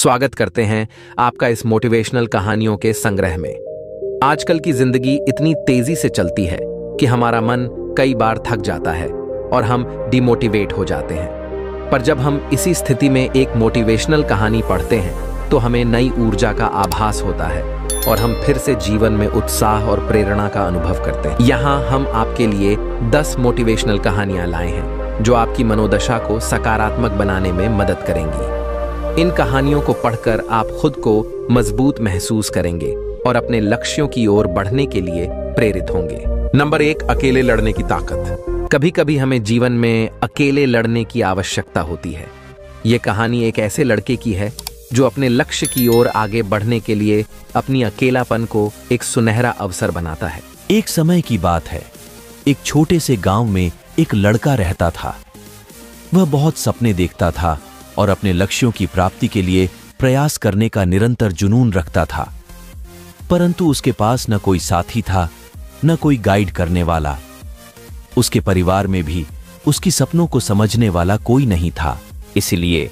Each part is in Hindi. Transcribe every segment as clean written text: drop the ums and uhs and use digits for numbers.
स्वागत करते हैं आपका इस मोटिवेशनल कहानियों के संग्रह में। आजकल की जिंदगी इतनी तेजी से चलती है कि हमारा मन कई बार थक जाता है और हम डिमोटिवेट हो जाते हैं। पर जब हम इसी स्थिति में एक मोटिवेशनल कहानी पढ़ते हैं तो हमें नई ऊर्जा का आभास होता है और हम फिर से जीवन में उत्साह और प्रेरणा का अनुभव करते हैं। यहाँ हम आपके लिए 10 मोटिवेशनल कहानियां लाए हैं जो आपकी मनोदशा को सकारात्मक बनाने में मदद करेंगी। इन कहानियों को पढ़कर आप खुद को मजबूत महसूस करेंगे और अपने लक्ष्यों की ओर बढ़ने के लिए प्रेरित होंगे। नंबर 1, अकेले लड़ने की ताकत। कभी कभी हमें जीवन में अकेले लड़ने की आवश्यकता होती है। ये कहानी एक ऐसे लड़के की है जो अपने लक्ष्य की ओर आगे बढ़ने के लिए अपनी अकेलापन को एक सुनहरा अवसर बनाता है। एक समय की बात है, एक छोटे से गांव में एक लड़का रहता था। वह बहुत सपने देखता था और अपने लक्ष्यों की प्राप्ति के लिए प्रयास करने का निरंतर जुनून रखता था, परंतु उसके पास न कोई साथी था, न कोई गाइड करने वाला। उसके परिवार में भी उसकी सपनों को समझने वाला कोई नहीं था। इसलिए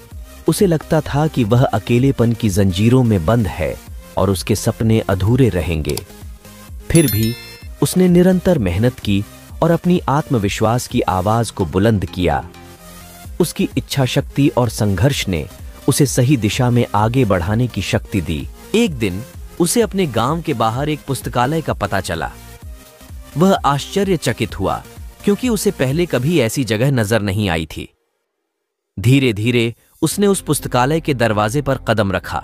उसे लगता था कि वह अकेलेपन की जंजीरों में बंद है और उसके सपने अधूरे रहेंगे। फिर भी उसने निरंतर मेहनत की और अपनी आत्मविश्वास की आवाज को बुलंद किया। उसकी इच्छा शक्ति और संघर्ष ने उसे सही दिशा में आगे बढ़ाने की शक्ति दी। एक दिन उसे अपने गांव के बाहर एक पुस्तकालय का पता चला। वह आश्चर्यचकित हुआ क्योंकि उसे पहले कभी ऐसी जगह नजर नहीं आई थी। धीरे धीरे उसने उस पुस्तकालय के दरवाजे पर कदम रखा।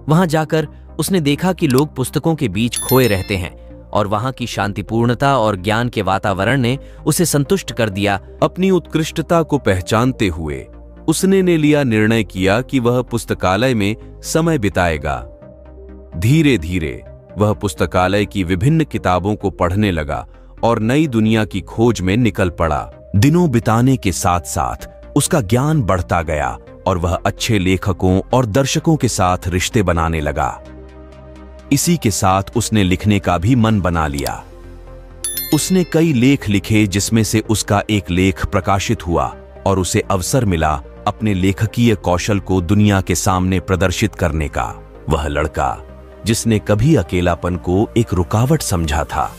वहां जाकर उसने देखा कि लोग पुस्तकों के बीच खोए रहते हैं और वहां की शांतिपूर्णता और ज्ञान के वातावरण ने उसे संतुष्ट कर दिया। अपनी उत्कृष्टता को पहचानते हुए उसने ने लिया निर्णय किया कि वह पुस्तकालय में समय बिताएगा। धीरे धीरे वह पुस्तकालय की विभिन्न किताबों को पढ़ने लगा और नई दुनिया की खोज में निकल पड़ा। दिनों बिताने के साथ साथ उसका ज्ञान बढ़ता गया और वह अच्छे लेखकों और दर्शकों के साथ रिश्ते बनाने लगा। इसी के साथ उसने लिखने का भी मन बना लिया। उसने कई लेख लिखे जिसमें से उसका एक लेख प्रकाशित हुआ और उसे अवसर मिला अपने लेखकीय कौशल को दुनिया के सामने प्रदर्शित करने का। वह लड़का जिसने कभी अकेलापन को एक रुकावट समझा था,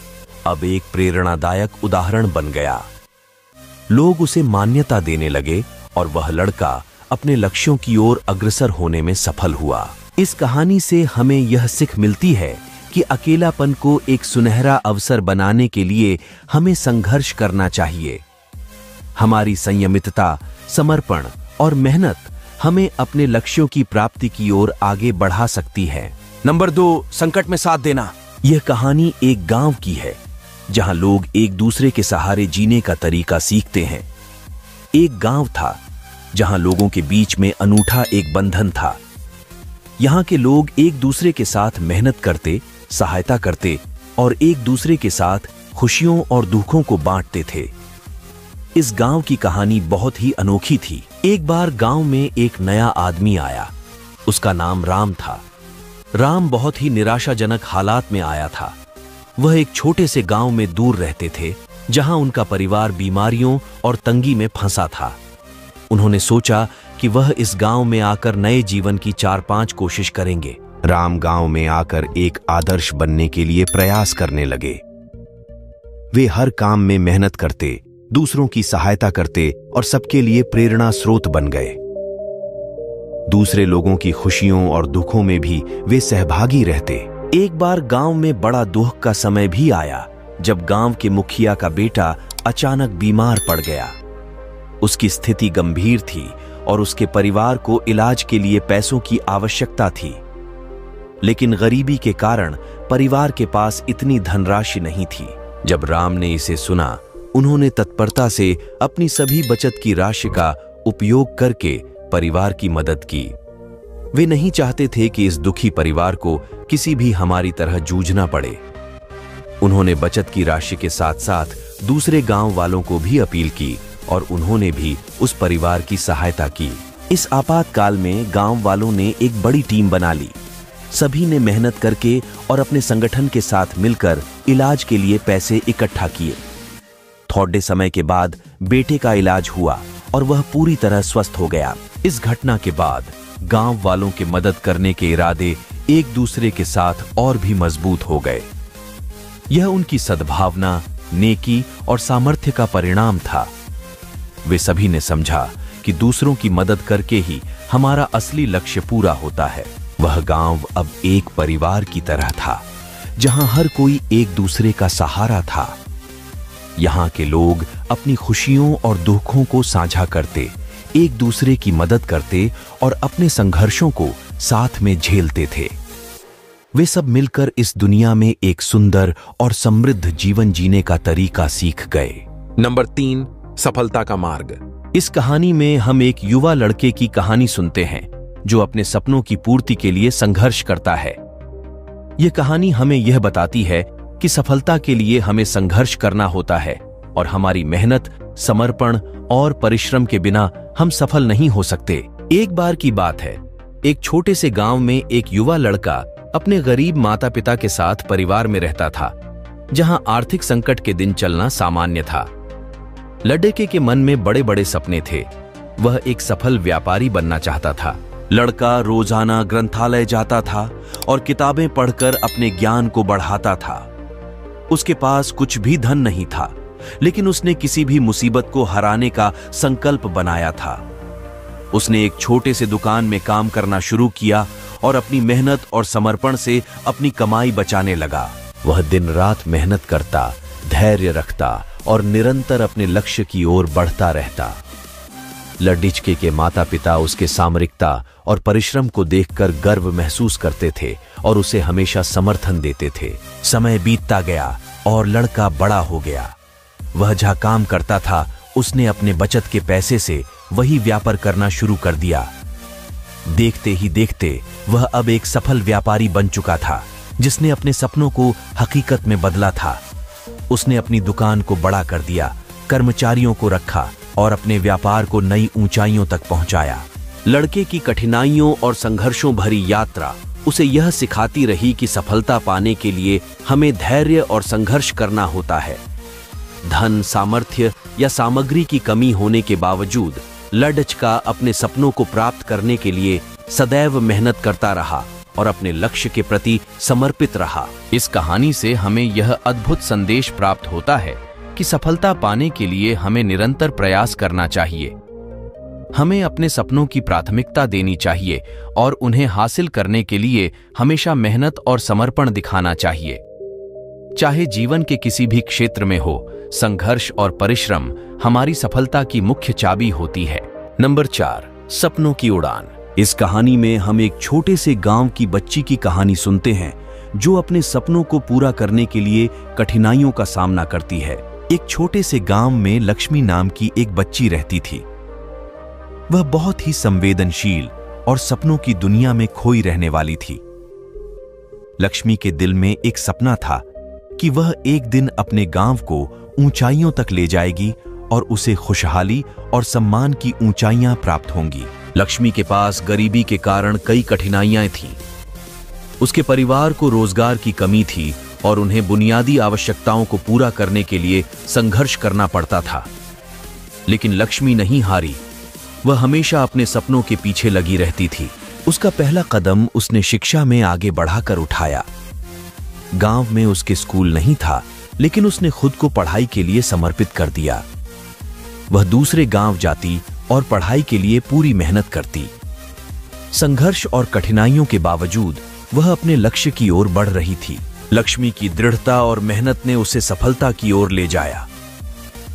अब एक प्रेरणादायक उदाहरण बन गया। लोग उसे मान्यता देने लगे और वह लड़का अपने लक्ष्यों की ओर अग्रसर होने में सफल हुआ। इस कहानी से हमें यह सीख मिलती है कि अकेलापन को एक सुनहरा अवसर बनाने के लिए हमें संघर्ष करना चाहिए। हमारी संयमितता, समर्पण और मेहनत हमें अपने लक्ष्यों की प्राप्ति की ओर आगे बढ़ा सकती है। नंबर 2, संकट में साथ देना। यह कहानी एक गांव की है जहां लोग एक दूसरे के सहारे जीने का तरीका सीखते हैं। एक गांव था जहां लोगों के बीच में अनूठा एक बंधन था। यहां के लोग एक दूसरे के साथ मेहनत करते, सहायता करते और एक दूसरे के साथ खुशियों और दुखों को बांटते थे। इस गांव की कहानी बहुत ही अनोखी थी। एक बार गांव में एक नया आदमी आया। उसका नाम राम था। राम बहुत ही निराशाजनक हालात में आया था। वह एक छोटे से गांव में दूर रहते थे जहां उनका परिवार बीमारियों और तंगी में फंसा था। उन्होंने सोचा कि वह इस गांव में आकर नए जीवन की 4-5 कोशिश करेंगे। राम गांव में आकर एक आदर्श बनने के लिए प्रयास करने लगे। वे हर काम में मेहनत करते, दूसरों की सहायता करते और सबके लिए प्रेरणा स्रोत बन गए। दूसरे लोगों की खुशियों और दुखों में भी वे सहभागी रहते। एक बार गांव में बड़ा दुख का समय भी आया जब गांव के मुखिया का बेटा अचानक बीमार पड़ गया। उसकी स्थिति गंभीर थी और उसके परिवार को इलाज के लिए पैसों की आवश्यकता थी, लेकिन गरीबी के कारण परिवार के पास इतनी धनराशि नहीं थी। जब राम ने इसे सुना, उन्होंने तत्परता से अपनी सभी बचत की राशि का उपयोग करके परिवार की मदद की। वे नहीं चाहते थे कि इस दुखी परिवार को किसी भी हमारी तरह जूझना पड़े। उन्होंने बचत की राशि के साथ साथ दूसरे गांव वालों को भी अपील की और उन्होंने भी उस परिवार की सहायता की। इस आपातकाल में गांव वालों ने एक बड़ी टीम बना ली। सभी ने मेहनत करके और अपने संगठन के साथ मिलकर इलाज के लिए पैसे इकट्ठा किए। थोड़े समय के बाद बेटे का इलाज हुआ और वह पूरी तरह स्वस्थ हो गया। इस घटना के बाद गांव वालों के मदद करने के इरादे एक दूसरे के साथ और भी मजबूत हो गए। यह उनकी सद्भावना, नेकी और सामर्थ्य का परिणाम था। वे सभी ने समझा कि दूसरों की मदद करके ही हमारा असली लक्ष्य पूरा होता है। वह गांव अब एक परिवार की तरह था, जहां हर कोई एक दूसरे का सहारा था। यहां के लोग अपनी खुशियों और दुखों को साझा करते, एक दूसरे की मदद करते और अपने संघर्षों को साथ में झेलते थे। वे सब मिलकर इस दुनिया में एक सुंदर और समृद्ध जीवन जीने का तरीका सीख गए। नंबर 3, सफलता का मार्ग। इस कहानी में हम एक युवा लड़के की कहानी सुनते हैं जो अपने सपनों की पूर्ति के लिए संघर्ष करता है। यह कहानी हमें यह बताती है कि सफलता के लिए हमें संघर्ष करना होता है और हमारी मेहनत, समर्पण और परिश्रम के बिना हम सफल नहीं हो सकते। एक बार की बात है, एक छोटे से गांव में एक युवा लड़का अपने गरीब माता पिता के साथ परिवार में रहता था, जहां आर्थिक संकट के दिन चलना सामान्य था। लड़के के मन में बड़े बड़े सपने थे। वह एक सफल व्यापारी बनना चाहता था। लड़का रोजाना ग्रंथालय जाता था और किताबें पढ़कर अपने ज्ञान को बढ़ाता था। उसके पास कुछ भी धन नहीं था, लेकिन उसने किसी भी मुसीबत को हराने का संकल्प बनाया था। उसने एक छोटे से दुकान में काम करना शुरू किया और अपनी मेहनत और समर्पण से अपनी कमाई बचाने लगा। वह दिन रात मेहनत करता, धैर्य रखता और निरंतर अपने लक्ष्य की ओर बढ़ता रहता। लड़के के माता पिता उसके सामरिकता और परिश्रम को देखकर गर्व महसूस करते थे और उसे हमेशा समर्थन देते थे। समय बीतता गया और लड़का बड़ा हो गया। वह जहां काम करता था, उसने अपने बचत के पैसे से वही व्यापार करना शुरू कर दिया। देखते ही देखते वह अब एक सफल व्यापारी बन चुका था, जिसने अपने सपनों को हकीकत में बदला था। उसने अपनी दुकान को बड़ा कर दिया, कर्मचारियों को रखा और अपने व्यापार को नई ऊंचाइयों तक पहुंचाया। लड़के की कठिनाइयों और संघर्षों भरी यात्रा उसे यह सिखाती रही कि सफलता पाने के लिए हमें धैर्य और संघर्ष करना होता है। धन, सामर्थ्य या सामग्री की कमी होने के बावजूद लड़का अपने सपनों को प्राप्त करने के लिए सदैव मेहनत करता रहा और अपने लक्ष्य के प्रति समर्पित रहा। इस कहानी से हमें यह अद्भुत संदेश प्राप्त होता है कि सफलता पाने के लिए हमें निरंतर प्रयास करना चाहिए। हमें अपने सपनों की प्राथमिकता देनी चाहिए और उन्हें हासिल करने के लिए हमेशा मेहनत और समर्पण दिखाना चाहिए। चाहे जीवन के किसी भी क्षेत्र में हो, संघर्ष और परिश्रम हमारी सफलता की मुख्य चाबी होती है। नंबर 4, सपनों की उड़ान। इस कहानी में हम एक छोटे से गांव की बच्ची की कहानी सुनते हैं जो अपने सपनों को पूरा करने के लिए कठिनाइयों का सामना करती है। एक छोटे से गांव में लक्ष्मी नाम की एक बच्ची रहती थी। वह बहुत ही संवेदनशील और सपनों की दुनिया में खोई रहने वाली थी। लक्ष्मी के दिल में एक सपना था कि वह एक दिन अपने गांव को ऊंचाइयों तक ले जाएगी और उसे खुशहाली और सम्मान की ऊंचाइयां प्राप्त होंगी। लक्ष्मी के पास गरीबी के कारण कई कठिनाइयां थीं। उसके परिवार को रोजगार की कमी थी और उन्हें बुनियादी आवश्यकताओं को पूरा करने के लिए संघर्ष करना पड़ता था। लेकिन लक्ष्मी नहीं हारी। वह हमेशा अपने सपनों के पीछे लगी रहती थी। उसका पहला कदम उसने शिक्षा में आगे बढ़ाकर उठाया। गांव में उसके स्कूल नहीं था, लेकिन उसने खुद को पढ़ाई के लिए समर्पित कर दिया। वह दूसरे गांव जाती और पढ़ाई के लिए पूरी मेहनत करती। संघर्ष और कठिनाइयों के बावजूद वह अपने लक्ष्य की ओर बढ़ रही थी। लक्ष्मी की दृढ़ता और मेहनत ने उसे सफलता की ओर ले जाया।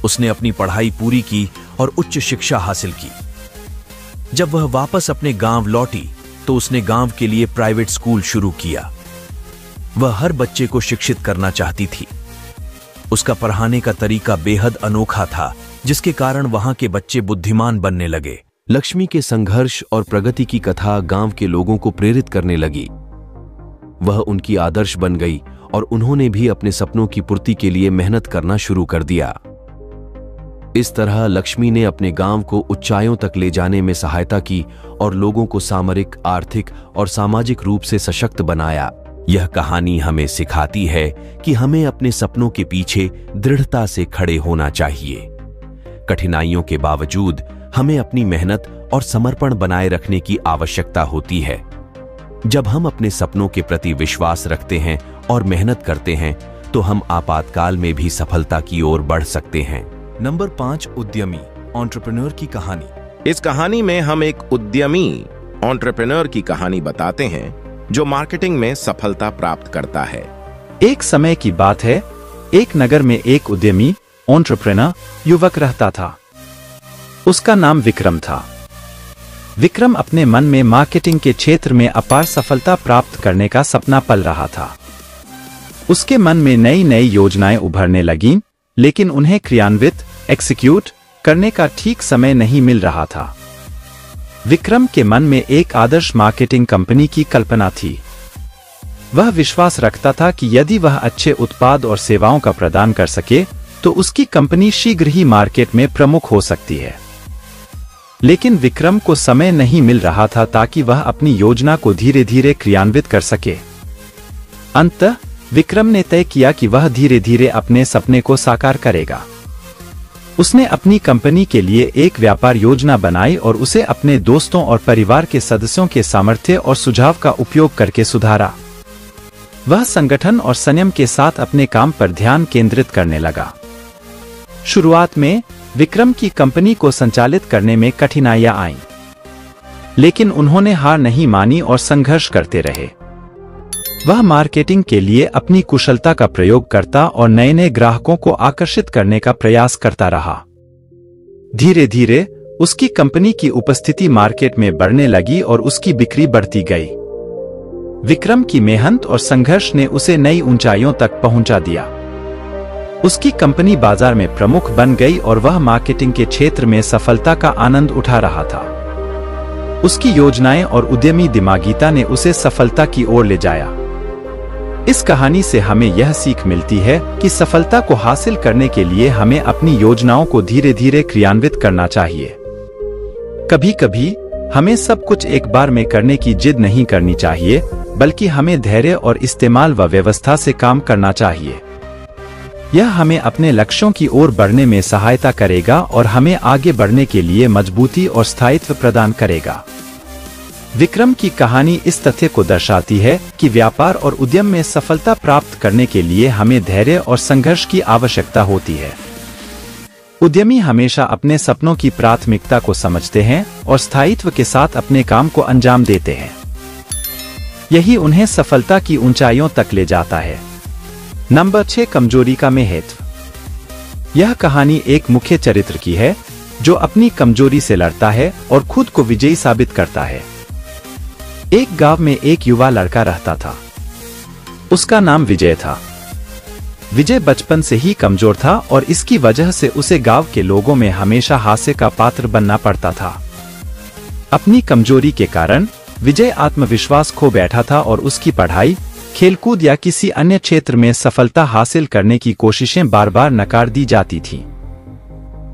उसने अपनी पढ़ाई पूरी की और उच्च शिक्षा हासिल की। जब वह वापस अपने गांव लौटी तो उसने गांव के लिए प्राइवेट स्कूल शुरू किया। वह हर बच्चे को शिक्षित करना चाहती थी। उसका पढ़ाने का तरीका बेहद अनोखा था, जिसके कारण वहां के बच्चे बुद्धिमान बनने लगे। लक्ष्मी के संघर्ष और प्रगति की कथा गांव के लोगों को प्रेरित करने लगी। वह उनकी आदर्श बन गई और उन्होंने भी अपने सपनों की पूर्ति के लिए मेहनत करना शुरू कर दिया। इस तरह लक्ष्मी ने अपने गांव को ऊंचाइयों तक ले जाने में सहायता की और लोगों को सामरिक, आर्थिक और सामाजिक रूप से सशक्त बनाया। यह कहानी हमें सिखाती है कि हमें अपने सपनों के पीछे दृढ़ता से खड़े होना चाहिए। कठिनाइयों के बावजूद हमें अपनी मेहनत और समर्पण बनाए रखने की आवश्यकता होती है। जब हम अपने सपनों के प्रति विश्वास रखते हैं और मेहनत करते हैं तो हम आपातकाल में भी सफलता की ओर बढ़ सकते हैं। नंबर 5, उद्यमी एंटरप्रेन्योर की कहानी। इस कहानी में हम एक उद्यमी एंटरप्रेन्योर की कहानी बताते हैं जो मार्केटिंग में सफलता प्राप्त करता है। एक समय की बात है, एक नगर में एक उद्यमी एंटरप्रेन्योर युवक रहता था। उसका नाम विक्रम था। विक्रम अपने मन में मार्केटिंग के क्षेत्र में अपार सफलता प्राप्त करने का सपना पल रहा था। उसके मन में नई नई योजनाएं उभरने लगीं, लेकिन उन्हें क्रियान्वित एग्जीक्यूट करने का ठीक समय नहीं मिल रहा था। विक्रम के मन में एक आदर्श मार्केटिंग कंपनी की कल्पना थी। वह विश्वास रखता था कि यदि वह अच्छे उत्पाद और सेवाओं का प्रदान कर सके तो उसकी कंपनी शीघ्र ही मार्केट में प्रमुख हो सकती है। लेकिन विक्रम को समय नहीं मिल रहा था ताकि वह अपनी योजना को धीरे धीरे क्रियान्वित कर सके। अंततः विक्रम ने तय किया कि वह धीरे धीरे अपने सपने को साकार करेगा। उसने अपनी कंपनी के लिए एक व्यापार योजना बनाई और उसे अपने दोस्तों और परिवार के सदस्यों के सामर्थ्य और सुझाव का उपयोग करके सुधारा। वह संगठन और संयम के साथ अपने काम पर ध्यान केंद्रित करने लगा। शुरुआत में विक्रम की कंपनी को संचालित करने में कठिनाइयां आईं, लेकिन उन्होंने हार नहीं मानी और संघर्ष करते रहे। वह मार्केटिंग के लिए अपनी कुशलता का प्रयोग करता और नए नए ग्राहकों को आकर्षित करने का प्रयास करता रहा। धीरे धीरे उसकी कंपनी की उपस्थिति मार्केट में बढ़ने लगी और उसकी बिक्री बढ़ती गई। विक्रम की मेहनत और संघर्ष ने उसे नई ऊंचाइयों तक पहुंचा दिया। उसकी कंपनी बाजार में प्रमुख बन गई और वह मार्केटिंग के क्षेत्र में सफलता का आनंद उठा रहा था। उसकी योजनाएं और उद्यमी दिमागिता ने उसे सफलता की ओर ले जाया। इस कहानी से हमें यह सीख मिलती है कि सफलता को हासिल करने के लिए हमें अपनी योजनाओं को धीरे धीरे क्रियान्वित करना चाहिए। कभी कभी हमें सब कुछ एक बार में करने की जिद नहीं करनी चाहिए, बल्कि हमें धैर्य और इस्तेमाल व व्यवस्था से काम करना चाहिए। यह हमें अपने लक्ष्यों की ओर बढ़ने में सहायता करेगा और हमें आगे बढ़ने के लिए मजबूती और स्थायित्व प्रदान करेगा। विक्रम की कहानी इस तथ्य को दर्शाती है कि व्यापार और उद्यम में सफलता प्राप्त करने के लिए हमें धैर्य और संघर्ष की आवश्यकता होती है। उद्यमी हमेशा अपने सपनों की प्राथमिकता को समझते हैं और स्थायित्व के साथ अपने काम को अंजाम देते हैं। यही उन्हें सफलता की ऊंचाइयों तक ले जाता है। नंबर 6, कमजोरी का महत्व। यह कहानी एक मुख्य चरित्र की है जो अपनी कमजोरी से लड़ता है और खुद को विजयी साबित करता है। एक गांव में एक युवा लड़का रहता था। उसका नाम विजय था। विजय बचपन से ही कमजोर था और इसकी वजह से उसे गांव के लोगों में हमेशा हास्य का पात्र बनना पड़ता था। अपनी कमजोरी के कारण विजय आत्मविश्वास खो बैठा था और उसकी पढ़ाई, खेलकूद या किसी अन्य क्षेत्र में सफलता हासिल करने की कोशिशें बार बार नकार दी जाती थीं।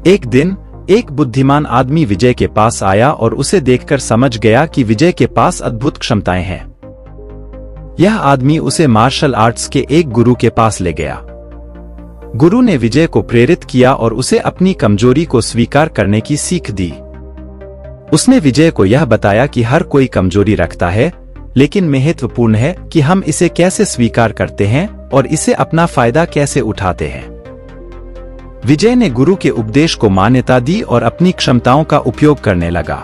एक दिन एक बुद्धिमान आदमी विजय के पास आया और उसे देखकर समझ गया कि विजय के पास अद्भुत क्षमताएं हैं। यह आदमी उसे मार्शल आर्ट्स के एक गुरु के पास ले गया। गुरु ने विजय को प्रेरित किया और उसे अपनी कमजोरी को स्वीकार करने की सीख दी। उसने विजय को यह बताया कि हर कोई कमजोरी रखता है, लेकिन महत्वपूर्ण है कि हम इसे कैसे स्वीकार करते हैं और इसे अपना फायदा कैसे उठाते हैं। विजय ने गुरु के उपदेश को मान्यता दी और अपनी क्षमताओं का उपयोग करने लगा।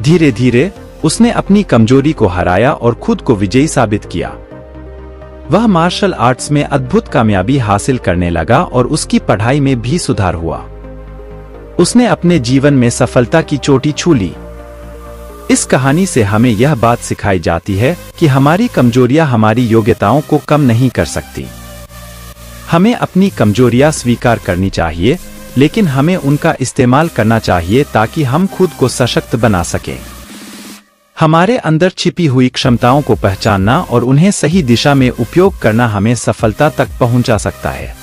धीरे धीरे उसने अपनी कमजोरी को हराया और खुद को विजयी साबित किया। वह मार्शल आर्ट्स में अद्भुत कामयाबी हासिल करने लगा और उसकी पढ़ाई में भी सुधार हुआ। उसने अपने जीवन में सफलता की चोटी छू ली। इस कहानी से हमें यह बात सिखाई जाती है कि हमारी कमजोरियां हमारी योग्यताओं को कम नहीं कर सकती। हमें अपनी कमजोरियां स्वीकार करनी चाहिए, लेकिन हमें उनका इस्तेमाल करना चाहिए ताकि हम खुद को सशक्त बना सकें। हमारे अंदर छिपी हुई क्षमताओं को पहचानना और उन्हें सही दिशा में उपयोग करना हमें सफलता तक पहुंचा सकता है।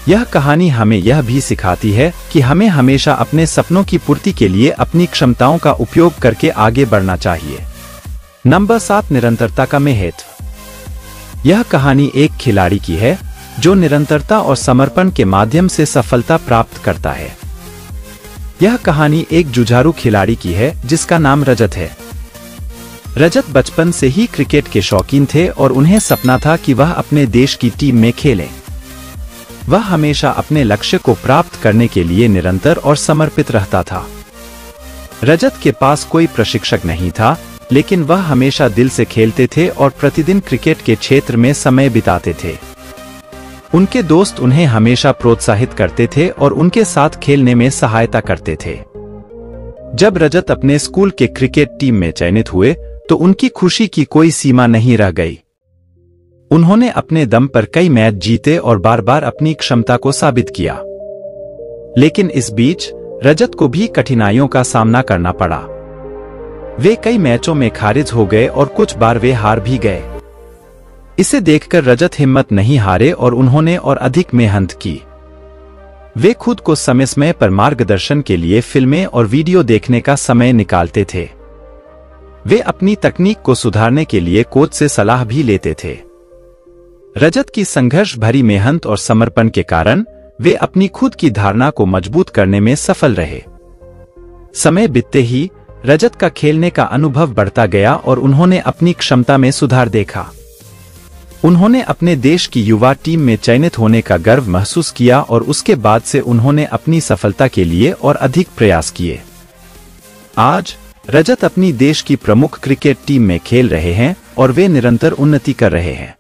यह कहानी हमें यह भी सिखाती है कि हमें हमेशा अपने सपनों की पूर्ति के लिए अपनी क्षमताओं का उपयोग करके आगे बढ़ना चाहिए। नंबर 7, निरंतरता का महत्व। यह कहानी एक खिलाड़ी की है जो निरंतरता और समर्पण के माध्यम से सफलता प्राप्त करता है। यह कहानी एक जुझारू खिलाड़ी की है जिसका नाम रजत है। रजत बचपन से ही क्रिकेट के शौकीन थे और उन्हें सपना था कि वह अपने देश की टीम में खेलें। वह हमेशा अपने लक्ष्य को प्राप्त करने के लिए निरंतर और समर्पित रहता था। रजत के पास कोई प्रशिक्षक नहीं था, लेकिन वह हमेशा दिल से खेलते थे और प्रतिदिन क्रिकेट के क्षेत्र में समय बिताते थे। उनके दोस्त उन्हें हमेशा प्रोत्साहित करते थे और उनके साथ खेलने में सहायता करते थे। जब रजत अपने स्कूल के क्रिकेट टीम में चयनित हुए तो उनकी खुशी की कोई सीमा नहीं रह गई। उन्होंने अपने दम पर कई मैच जीते और बार बार अपनी क्षमता को साबित किया। लेकिन इस बीच रजत को भी कठिनाइयों का सामना करना पड़ा। वे कई मैचों में खारिज हो गए और कुछ बार वे हार भी गए। इसे देखकर रजत हिम्मत नहीं हारे और उन्होंने और अधिक मेहनत की। वे खुद को समय समय पर मार्गदर्शन के लिए फिल्में और वीडियो देखने का समय निकालते थे। वे अपनी तकनीक को सुधारने के लिए कोच से सलाह भी लेते थे। रजत की संघर्ष भरी मेहनत और समर्पण के कारण वे अपनी खुद की धारणा को मजबूत करने में सफल रहे। समय बीतते ही रजत का खेलने का अनुभव बढ़ता गया और उन्होंने अपनी क्षमता में सुधार देखा। उन्होंने अपने देश की युवा टीम में चयनित होने का गर्व महसूस किया और उसके बाद से उन्होंने अपनी सफलता के लिए और अधिक प्रयास किए। आज रजत अपनी देश की प्रमुख क्रिकेट टीम में खेल रहे हैं और वे निरंतर उन्नति कर रहे हैं।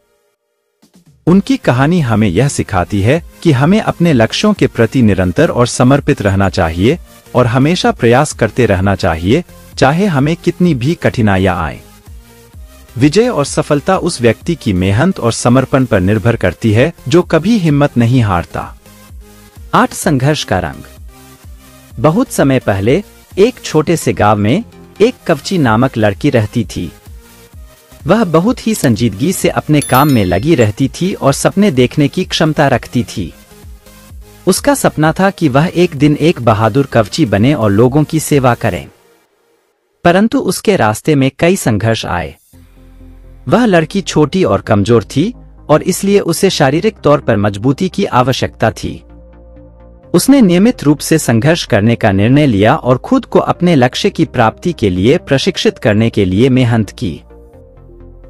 उनकी कहानी हमें यह सिखाती है कि हमें अपने लक्ष्यों के प्रति निरंतर और समर्पित रहना चाहिए और हमेशा प्रयास करते रहना चाहिए, चाहे हमें कितनी भी कठिनाइयां आए। विजय और सफलता उस व्यक्ति की मेहनत और समर्पण पर निर्भर करती है जो कभी हिम्मत नहीं हारता। 8 संघर्ष का रंग। बहुत समय पहले एक छोटे से गांव में एक कवची नामक लड़की रहती थी। वह बहुत ही संजीदगी से अपने काम में लगी रहती थी और सपने देखने की क्षमता रखती थी। उसका सपना था कि वह एक दिन एक बहादुर कवची बने और लोगों की सेवा करे। परंतु उसके रास्ते में कई संघर्ष आए। वह लड़की छोटी और कमजोर थी और इसलिए उसे शारीरिक तौर पर मजबूती की आवश्यकता थी। उसने नियमित रूप से संघर्ष करने का निर्णय लिया और खुद को अपने लक्ष्य की प्राप्ति के लिए प्रशिक्षित करने के लिए मेहनत की।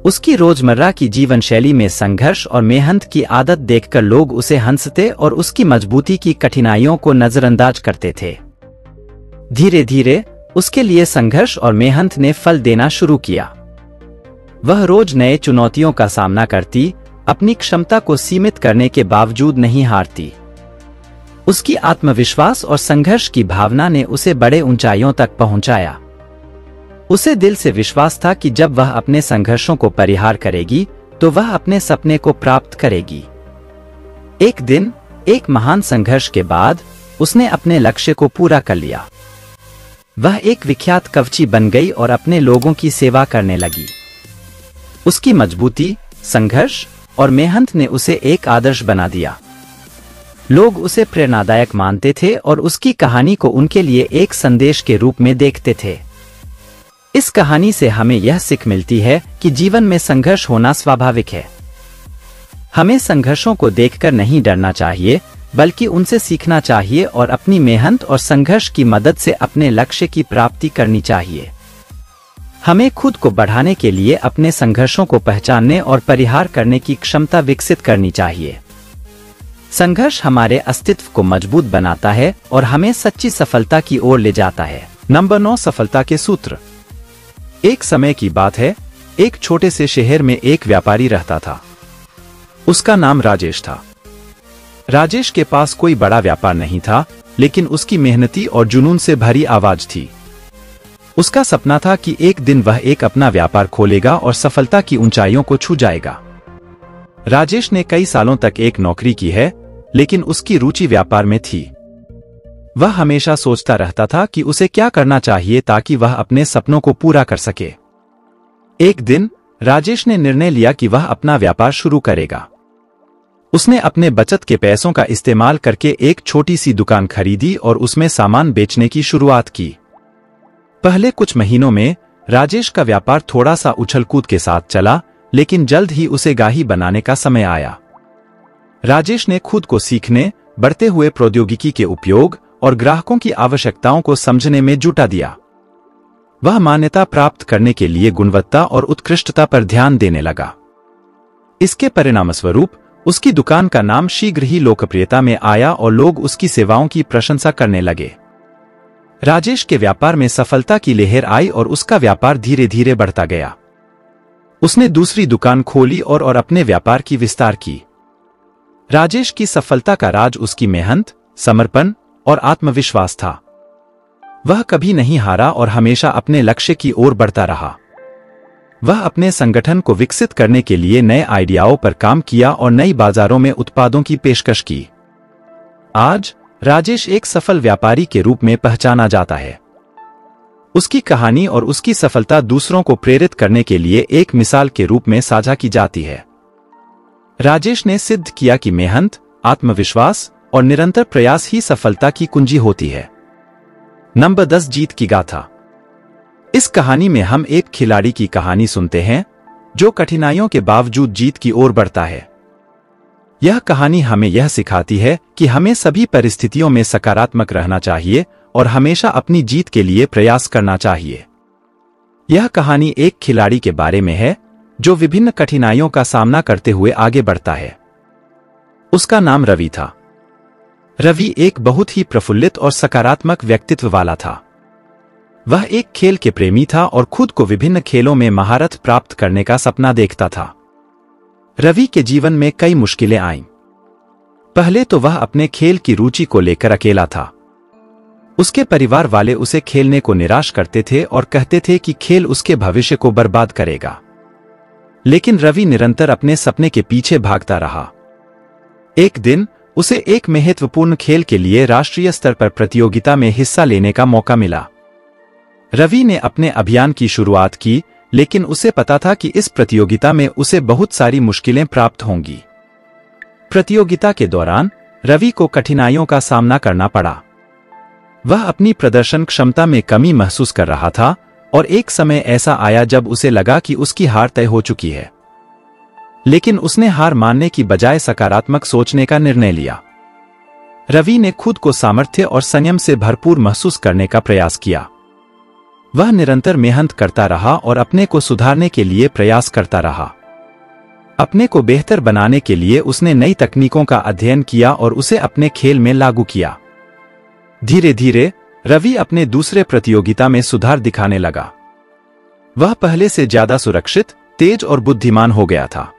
उसकी रोजमर्रा की जीवन शैली में संघर्ष और मेहनत की आदत देखकर लोग उसे हंसते और उसकी मजबूती की कठिनाइयों को नजरअंदाज करते थे। धीरे धीरे उसके लिए संघर्ष और मेहनत ने फल देना शुरू किया। वह रोज नए चुनौतियों का सामना करती, अपनी क्षमता को सीमित करने के बावजूद नहीं हारती। उसकी आत्मविश्वास और संघर्ष की भावना ने उसे बड़े ऊंचाइयों तक पहुंचाया। उसे दिल से विश्वास था कि जब वह अपने संघर्षों को परिहार करेगी तो वह अपने सपने को प्राप्त करेगी। एक दिन एक महान संघर्ष के बाद उसने अपने लक्ष्य को पूरा कर लिया। वह एक विख्यात कवची बन गई और अपने लोगों की सेवा करने लगी। उसकी मजबूती, संघर्ष और मेहनत ने उसे एक आदर्श बना दिया। लोग उसे प्रेरणादायक मानते थे और उसकी कहानी को उनके लिए एक संदेश के रूप में देखते थे। इस कहानी से हमें यह सीख मिलती है कि जीवन में संघर्ष होना स्वाभाविक है। हमें संघर्षों को देखकर नहीं डरना चाहिए, बल्कि उनसे सीखना चाहिए और अपनी मेहनत और संघर्ष की मदद से अपने लक्ष्य की प्राप्ति करनी चाहिए। हमें खुद को बढ़ाने के लिए अपने संघर्षों को पहचानने और परिहार करने की क्षमता विकसित करनी चाहिए। संघर्ष हमारे अस्तित्व को मजबूत बनाता है और हमें सच्ची सफलता की ओर ले जाता है। नंबर 9, सफलता के सूत्र। एक समय की बात है, एक छोटे से शहर में एक व्यापारी रहता था। उसका नाम राजेश था। राजेश के पास कोई बड़ा व्यापार नहीं था, लेकिन उसकी मेहनती और जुनून से भरी आवाज थी। उसका सपना था कि एक दिन वह एक अपना व्यापार खोलेगा और सफलता की ऊंचाइयों को छू जाएगा। राजेश ने कई सालों तक एक नौकरी की है, लेकिन उसकी रुचि व्यापार में थी। वह हमेशा सोचता रहता था कि उसे क्या करना चाहिए ताकि वह अपने सपनों को पूरा कर सके। एक दिन राजेश ने निर्णय लिया कि वह अपना व्यापार शुरू करेगा। उसने अपने बचत के पैसों का इस्तेमाल करके एक छोटी सी दुकान खरीदी और उसमें सामान बेचने की शुरुआत की। पहले कुछ महीनों में राजेश का व्यापार थोड़ा सा उछल-कूद के साथ चला, लेकिन जल्द ही उसे गाही बनाने का समय आया। राजेश ने खुद को सीखने, बढ़ते हुए प्रौद्योगिकी के उपयोग और ग्राहकों की आवश्यकताओं को समझने में जुटा दिया। वह मान्यता प्राप्त करने के लिए गुणवत्ता और उत्कृष्टता पर ध्यान देने लगा। इसके परिणामस्वरूप उसकी दुकान का नाम शीघ्र ही लोकप्रियता में आया और लोग उसकी सेवाओं की प्रशंसा करने लगे। राजेश के व्यापार में सफलता की लहर आई और उसका व्यापार धीरे धीरे बढ़ता गया। उसने दूसरी दुकान खोली और अपने व्यापार की विस्तार की। राजेश की सफलता का राज उसकी मेहनत, समर्पण और आत्मविश्वास था। वह कभी नहीं हारा और हमेशा अपने लक्ष्य की ओर बढ़ता रहा। वह अपने संगठन को विकसित करने के लिए नए आइडियाओं पर काम किया और नई बाजारों में उत्पादों की पेशकश की। आज राजेश एक सफल व्यापारी के रूप में पहचाना जाता है। उसकी कहानी और उसकी सफलता दूसरों को प्रेरित करने के लिए एक मिसाल के रूप में साझा की जाती है। राजेश ने सिद्ध किया कि मेहनत, आत्मविश्वास और निरंतर प्रयास ही सफलता की कुंजी होती है। नंबर 10, जीत की गाथा। इस कहानी में हम एक खिलाड़ी की कहानी सुनते हैं जो कठिनाइयों के बावजूद जीत की ओर बढ़ता है। यह कहानी हमें यह सिखाती है कि हमें सभी परिस्थितियों में सकारात्मक रहना चाहिए और हमेशा अपनी जीत के लिए प्रयास करना चाहिए। यह कहानी एक खिलाड़ी के बारे में है जो विभिन्न कठिनाइयों का सामना करते हुए आगे बढ़ता है। उसका नाम रवि था। रवि एक बहुत ही प्रफुल्लित और सकारात्मक व्यक्तित्व वाला था। वह एक खेल के प्रेमी था और खुद को विभिन्न खेलों में महारत प्राप्त करने का सपना देखता था। रवि के जीवन में कई मुश्किलें आईं। पहले तो वह अपने खेल की रुचि को लेकर अकेला था। उसके परिवार वाले उसे खेलने को निराश करते थे और कहते थे कि खेल उसके भविष्य को बर्बाद करेगा। लेकिन रवि निरंतर अपने सपने के पीछे भागता रहा। एक दिन उसे एक महत्वपूर्ण खेल के लिए राष्ट्रीय स्तर पर प्रतियोगिता में हिस्सा लेने का मौका मिला। रवि ने अपने अभियान की शुरुआत की, लेकिन उसे पता था कि इस प्रतियोगिता में उसे बहुत सारी मुश्किलें प्राप्त होंगी। प्रतियोगिता के दौरान रवि को कठिनाइयों का सामना करना पड़ा। वह अपनी प्रदर्शन क्षमता में कमी महसूस कर रहा था और एक समय ऐसा आया जब उसे लगा कि उसकी हार तय हो चुकी है। लेकिन उसने हार मानने की बजाय सकारात्मक सोचने का निर्णय लिया। रवि ने खुद को सामर्थ्य और संयम से भरपूर महसूस करने का प्रयास किया। वह निरंतर मेहनत करता रहा और अपने को सुधारने के लिए प्रयास करता रहा। अपने को बेहतर बनाने के लिए उसने नई तकनीकों का अध्ययन किया और उसे अपने खेल में लागू किया। धीरे धीरे रवि अपने दूसरे प्रतियोगिता में सुधार दिखाने लगा। वह पहले से ज्यादा सुरक्षित, तेज और बुद्धिमान हो गया था।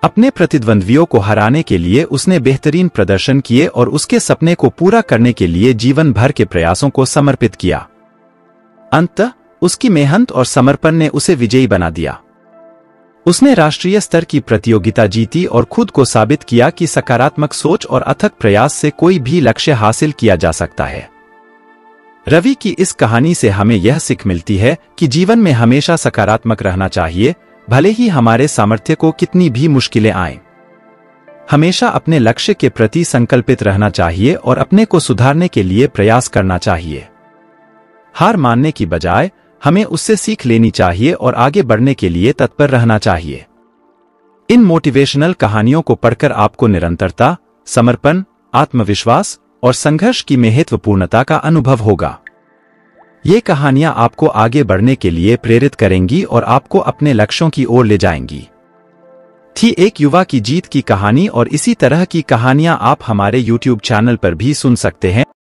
अपने प्रतिद्वंद्वियों को हराने के लिए उसने बेहतरीन प्रदर्शन किए और उसके सपने को पूरा करने के लिए जीवन भर के प्रयासों को समर्पित किया। अंततः उसकी मेहनत और समर्पण ने उसे विजयी बना दिया। उसने राष्ट्रीय स्तर की प्रतियोगिता जीती और खुद को साबित किया कि सकारात्मक सोच और अथक प्रयास से कोई भी लक्ष्य हासिल किया जा सकता है। रवि की इस कहानी से हमें यह सीख मिलती है कि जीवन में हमेशा सकारात्मक रहना चाहिए, भले ही हमारे सामर्थ्य को कितनी भी मुश्किलें आएं। हमेशा अपने लक्ष्य के प्रति संकल्पित रहना चाहिए और अपने को सुधारने के लिए प्रयास करना चाहिए। हार मानने की बजाय हमें उससे सीख लेनी चाहिए और आगे बढ़ने के लिए तत्पर रहना चाहिए। इन मोटिवेशनल कहानियों को पढ़कर आपको निरंतरता, समर्पण, आत्मविश्वास और संघर्ष की महत्वपूर्णता का अनुभव होगा। ये कहानियां आपको आगे बढ़ने के लिए प्रेरित करेंगी और आपको अपने लक्ष्यों की ओर ले जाएंगी। थी एक युवा की जीत की कहानी और इसी तरह की कहानियां आप हमारे YouTube चैनल पर भी सुन सकते हैं।